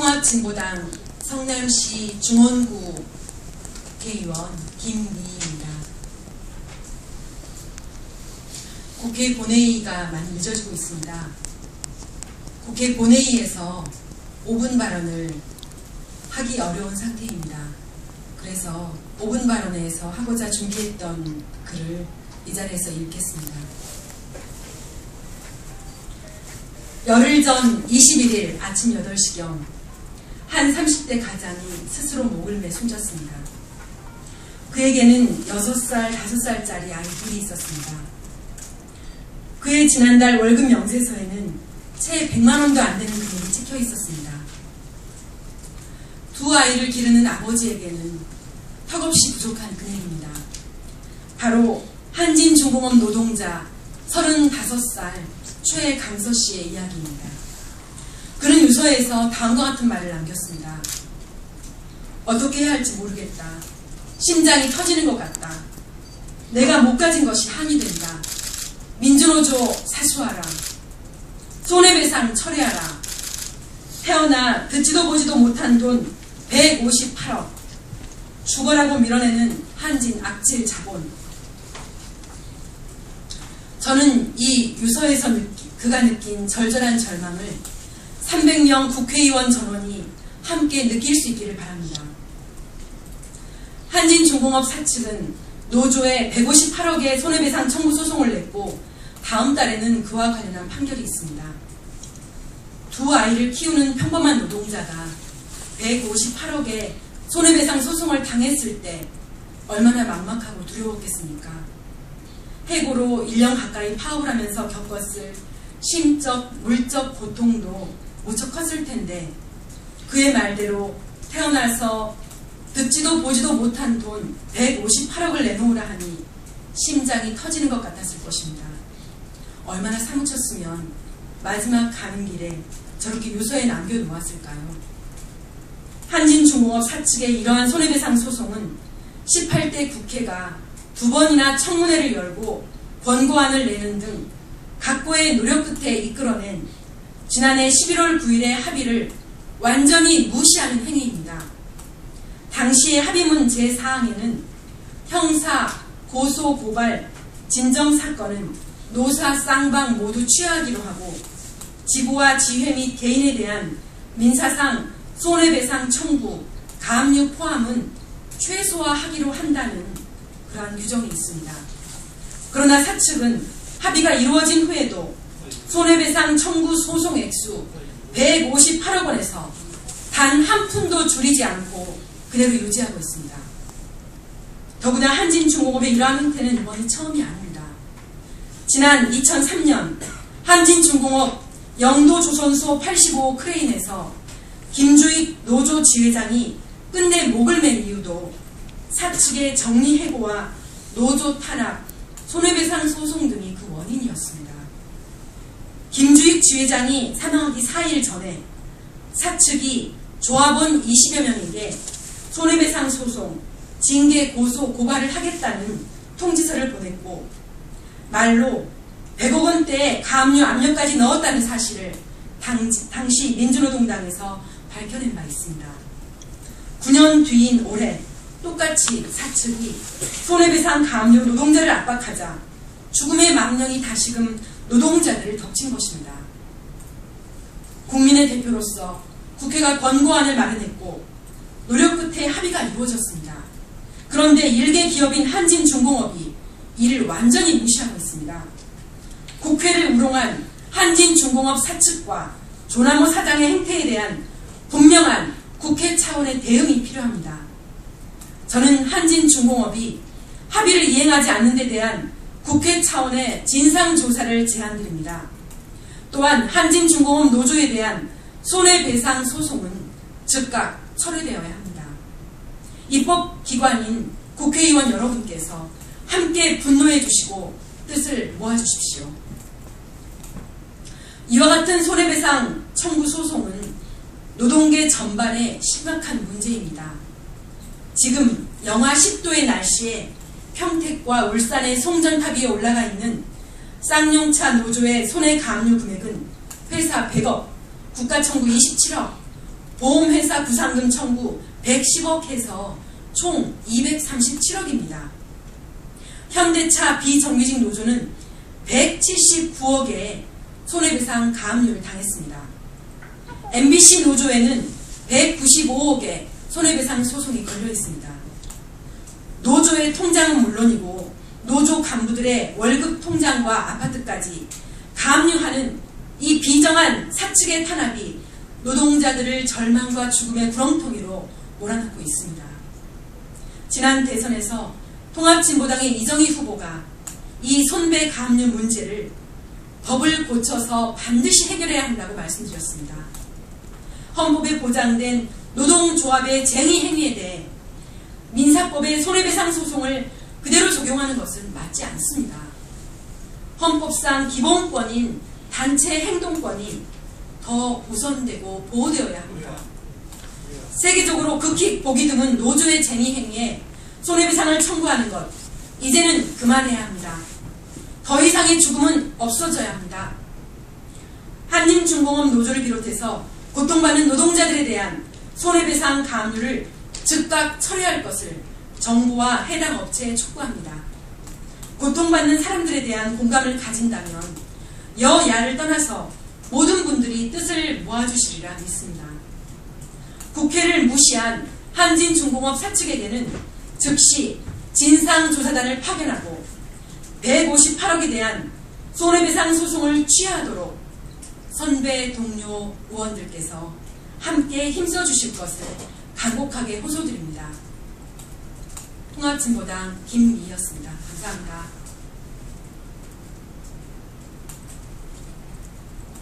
통합진보당 성남시 중원구 국회의원 김미희입니다. 국회 본회의가 많이 늦어지고 있습니다. 국회 본회의에서 5분 발언을 하기 어려운 상태입니다. 그래서 5분 발언에서 하고자 준비했던 글을 이 자리에서 읽겠습니다. 열흘 전 21일 아침 8시경 한 30대 가장이 스스로 목을 매 숨졌습니다. 그에게는 6살, 5살짜리 아이 둘이 있었습니다. 그의 지난달 월급 명세서에는 채 100만 원도 안 되는 금액이 찍혀 있었습니다. 두 아이를 기르는 아버지에게는 턱없이 부족한 금액입니다. 바로 한진중공업 노동자 35살 최강서 씨의 이야기입니다. 그는 유서에서 다음과 같은 말을 남겼습니다. 어떻게 해야 할지 모르겠다. 심장이 터지는 것 같다. 내가 못 가진 것이 한이 된다. 민주노조 사수하라. 손해배상 철회하라. 태어나 듣지도 보지도 못한 돈 158억. 죽어라고 밀어내는 한진 악질 자본. 저는 이 유서에서 그가 느낀 절절한 절망을 300명 국회의원 전원이 함께 느낄 수 있기를 바랍니다. 한진중공업 사측은 노조에 158억의 손해배상 청구 소송을 냈고 다음 달에는 그와 관련한 판결이 있습니다. 두 아이를 키우는 평범한 노동자가 158억의 손해배상 소송을 당했을 때 얼마나 막막하고 두려웠겠습니까? 해고로 1년 가까이 파업을 하면서 겪었을 심적, 물적 고통도 무척 컸을 텐데 그의 말대로 태어나서 듣지도 보지도 못한 돈 158억을 내놓으라 하니 심장이 터지는 것 같았을 것입니다. 얼마나 사무쳤으면 마지막 가는 길에 저렇게 유서에 남겨놓았을까요? 한진중공업 사측의 이러한 손해배상 소송은 18대 국회가 2번이나 청문회를 열고 권고안을 내는 등 각고의 노력 끝에 이끌어낸 지난해 11월 9일의 합의를 완전히 무시하는 행위입니다. 당시의 합의문 제4항에는 형사, 고소, 고발, 진정사건은 노사, 쌍방 모두 취하하기로 하고 지부와 지회 및 개인에 대한 민사상 손해배상 청구, 가압류 포함은 최소화하기로 한다는 그러한 규정이 있습니다. 그러나 사측은 합의가 이루어진 후에도 손해배상 청구 소송 액수 158억 원에서 단 한 푼도 줄이지 않고 그대로 유지하고 있습니다. 더구나 한진중공업의 이러한 행태는 이번이 처음이 아닙니다. 지난 2003년 한진중공업 영도조선소 85호 크레인에서 김주익 노조 지회장이 끝내 목을 맨 이유도 사측의 정리해고와 노조 탄압, 손해배상 소송 등이 그 원인이었습니다. 김주익 지회장이 사망하기 4일 전에 사측이 조합원 20여 명에게 손해배상 소송, 징계, 고소, 고발을 하겠다는 통지서를 보냈고 말로 100억 원대의 가압류 압력까지 넣었다는 사실을 당시 민주노동당에서 밝혀낸 바 있습니다. 9년 뒤인 올해 똑같이 사측이 손해배상 가압류 노동자를 압박하자 죽음의 망령이 다시금 노동자들을 덮친 것입니다. 국민의 대표로서 국회가 권고안을 마련했고 노력 끝에 합의가 이루어졌습니다. 그런데 일개 기업인 한진중공업이 이를 완전히 무시하고 있습니다. 국회를 우롱한 한진중공업 사측과 조남호 사장의 행태에 대한 분명한 국회 차원의 대응이 필요합니다. 저는 한진중공업이 합의를 이행하지 않는 데 대한 국회 차원의 진상조사를 제안드립니다. 또한 한진중공업 노조에 대한 손해배상 소송은 즉각 철회되어야 합니다. 입법기관인 국회의원 여러분께서 함께 분노해 주시고 뜻을 모아주십시오. 이와 같은 손해배상 청구 소송은 노동계 전반의 심각한 문제입니다. 지금 영하 10도의 날씨에 평택과 울산의 송전탑 위에 올라가 있는 쌍용차 노조의 손해가압류 금액은 회사 100억, 국가 청구 27억, 보험회사 구상금 청구 110억 해서 총 237억입니다. 현대차 비정규직 노조는 179억의 손해배상 가압류를 당했습니다. MBC 노조에는 195억의 손해배상 소송이 걸려 있습니다. 노조의 통장은 물론이고 노조 간부들의 월급 통장과 아파트까지 가압류하는 이 비정한 사측의 탄압이 노동자들을 절망과 죽음의 구렁텅이로 몰아넣고 있습니다. 지난 대선에서 통합진보당의 이정희 후보가 이 손배 가압류 문제를 법을 고쳐서 반드시 해결해야 한다고 말씀드렸습니다. 헌법에 보장된 노동조합의 쟁의 행위에 대해 민사법의 손해배상 소송을 그대로 적용하는 것은 맞지 않습니다. 헌법상 기본권인 단체 행동권이 더 우선되고 보호되어야 합니다. 세계적으로 극히 보기 드문 노조의 쟁의 행위에 손해배상을 청구하는 것, 이제는 그만해야 합니다. 더 이상의 죽음은 없어져야 합니다. 한림중공업 노조를 비롯해서 고통받는 노동자들에 대한 손해배상 가압류를 즉각 철회할 것을 정부와 해당 업체에 촉구합니다. 고통받는 사람들에 대한 공감을 가진다면 여야를 떠나서 모든 분들이 뜻을 모아주시리라 믿습니다. 국회를 무시한 한진중공업 사측에게는 즉시 진상조사단을 파견하고 158억에 대한 손해배상 소송을 취하하도록 선배 동료 의원들께서 함께 힘써주실 것을 간곡하게 호소드립니다. 통합진보당 김미희였습니다. 감사합니다.